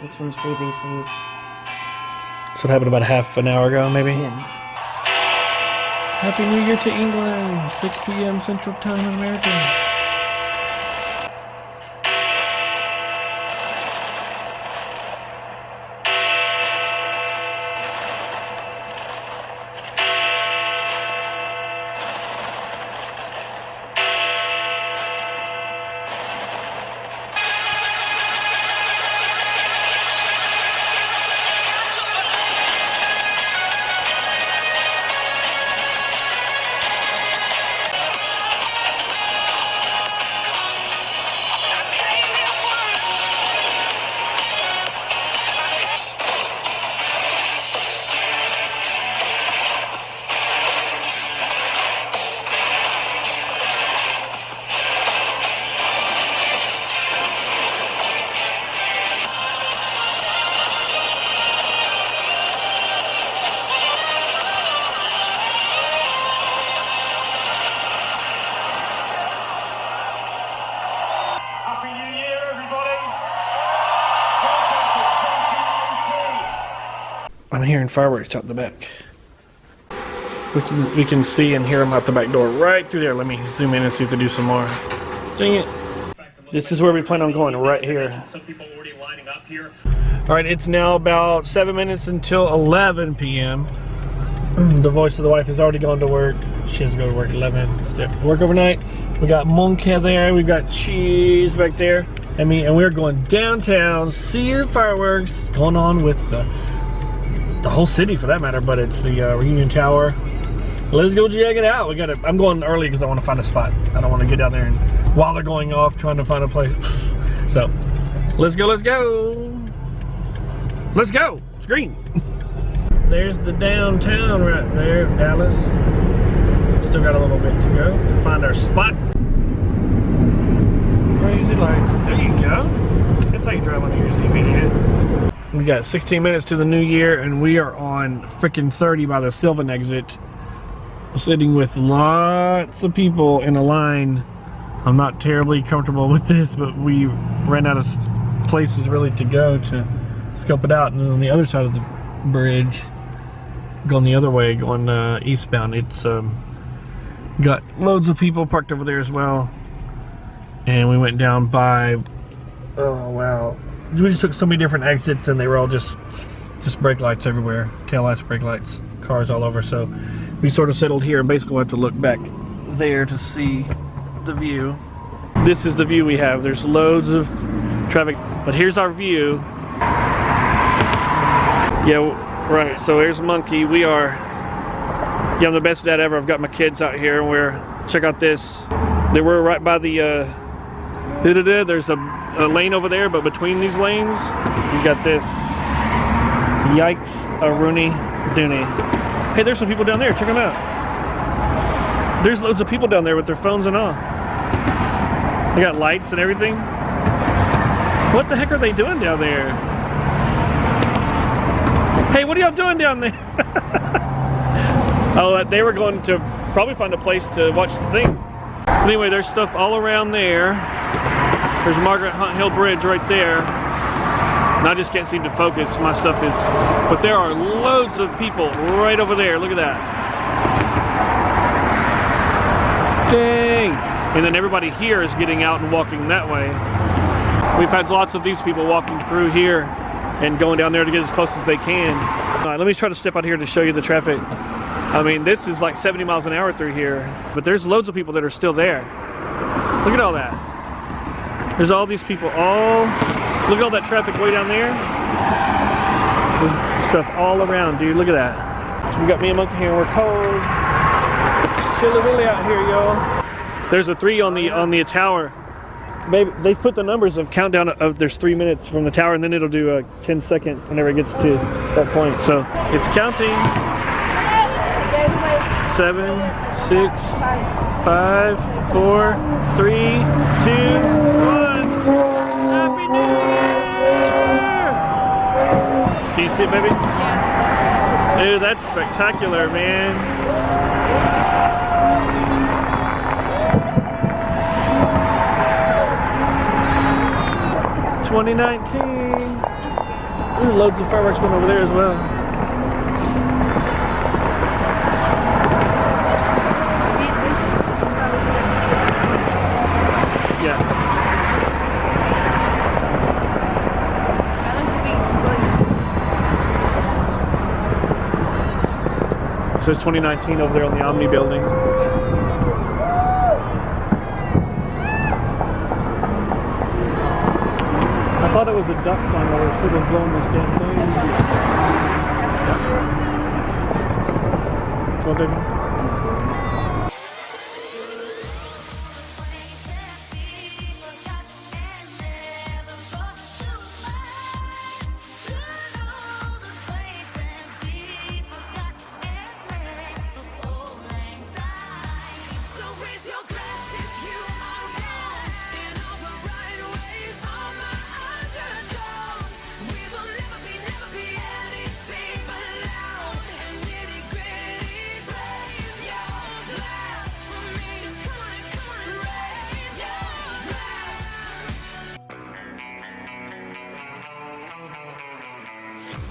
This one's free these days. So it happened about half an hour ago, maybe? Yeah. Happy New Year to England! 6 p.m. Central Time in America. I'm hearing fireworks out the back. We can see and hear them out the back door right through there. Let me zoom in and see if they do some more. Dang it. This is where we plan on going, right here. Alright, it's now about 7 minutes until 11 p.m. The voice of the wife has already gone to work. She has to go to work at 11. Work overnight. We got Monkey there. We've got Cheese back there. And we're going downtown, see the fireworks going on with the whole city for that matter, but it's the Reunion Tower. Let's go check it out. I'm going early because I want to find a spot. I don't want to get down there and while they're going off trying to find a place. So let's go. It's green. There's the downtown right there, Dallas. Still got a little bit to go to find our spot. Crazy lights. There you go. That's how you drive on New Year's Eve, idiot. We got 16 minutes to the new year, and we are on freaking 30 by the Sylvan exit, sitting with lots of people in a line. I'm not terribly comfortable with this, but we ran out of places really to go to scope it out. And then on the other side of the bridge, going the other way, going eastbound, it's got loads of people parked over there as well. And we went down by, oh wow, we just took so many different exits, and they were all just brake lights everywhere, tail lights, brake lights, cars all over. So we sort of settled here, and basically we'll have to look back there to see the view. This is the view we have. There's loads of traffic, but here's our view. Yeah, right. So here's Monkey. We are. Yeah, I'm the best dad ever. I've got my kids out here, and check out this. They were right by the. There's a lane over there, but between these lanes, you got this. Yikes, a Rooney Dooney. Hey, there's some people down there. Check them out. There's loads of people down there with their phones and all. They got lights and everything. What the heck are they doing down there? Hey, what are y'all doing down there? Oh, they were going to probably find a place to watch the thing. Anyway, there's stuff all around there. There's Margaret Hunt Hill Bridge right there. And I just can't seem to focus. My stuff is... But there are loads of people right over there. Look at that. Dang. And then everybody here is getting out and walking that way. We've had lots of these people walking through here and going down there to get as close as they can. All right, let me try to step out here to show you the traffic. I mean, this is like 70 miles an hour through here, but there's loads of people that are still there. Look at all that. There's all these people look at all that traffic way down there. There's stuff all around, dude. Look at that. So we got me and Monkey here, and we're cold. It's chilly willy out here, y'all. There's a 3 on the tower. Baby, they put the numbers of countdown of there's 3 minutes from the tower, and then it'll do a 10-second whenever it gets to that point. So it's counting. 7, 6, 5, 4, 3, 2, 1. Happy New Year! Can you see it, baby? Yeah. Dude, that's spectacular, man. 2019. loads of fireworks going over there as well. Yeah. It says 2019 over there on the Omni building. I thought it was a duck sign that was sort of blowing this damn thing. Yeah. Well, baby.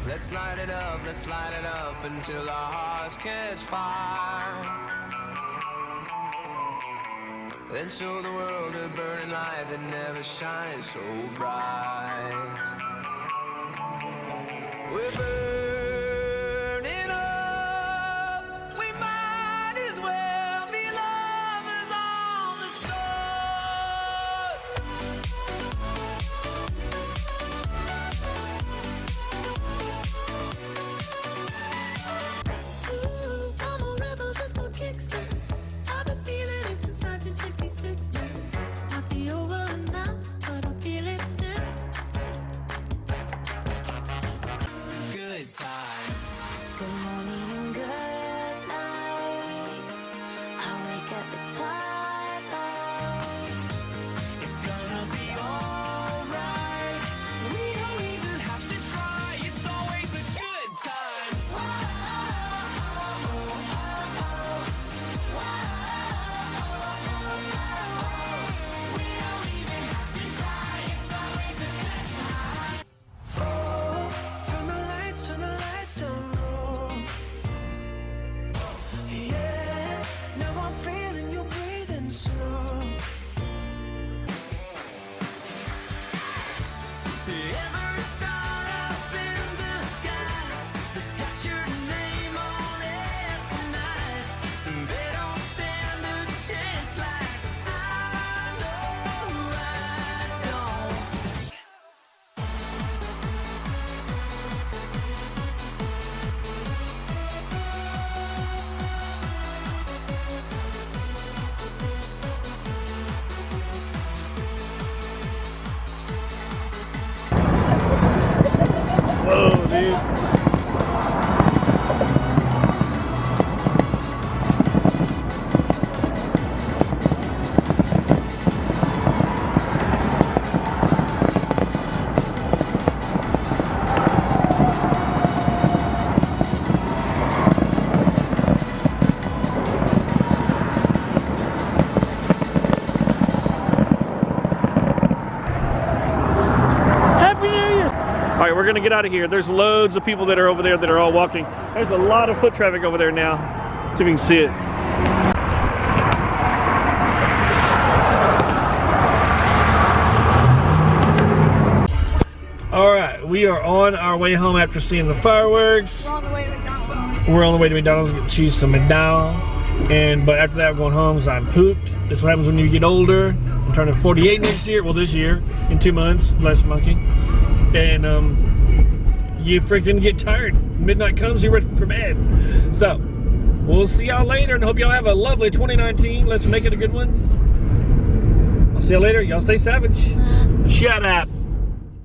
Let's light it up until our hearts catch fire. Then show the world a burning light that never shines so bright. We're burning up, we might as well be lovers on the start. Whoa, dude. All right, we're gonna get out of here. There's loads of people that are over there that are all walking. There's a lot of foot traffic over there now. See if we can see it. All right, we are on our way home after seeing the fireworks. We're on the way to McDonald's. We're on the way to McDonald's to get cheese some McDonald's. But after that, we're going home because I'm pooped. This is what happens when you get older. I'm turning 48 next year. Well, this year, in 2 months. Bless monkey. And you freaking get tired. Midnight comes, you're ready for bed. So, we'll see y'all later and hope y'all have a lovely 2019. Let's make it a good one. I'll see y'all later. Y'all stay savage. Shut up.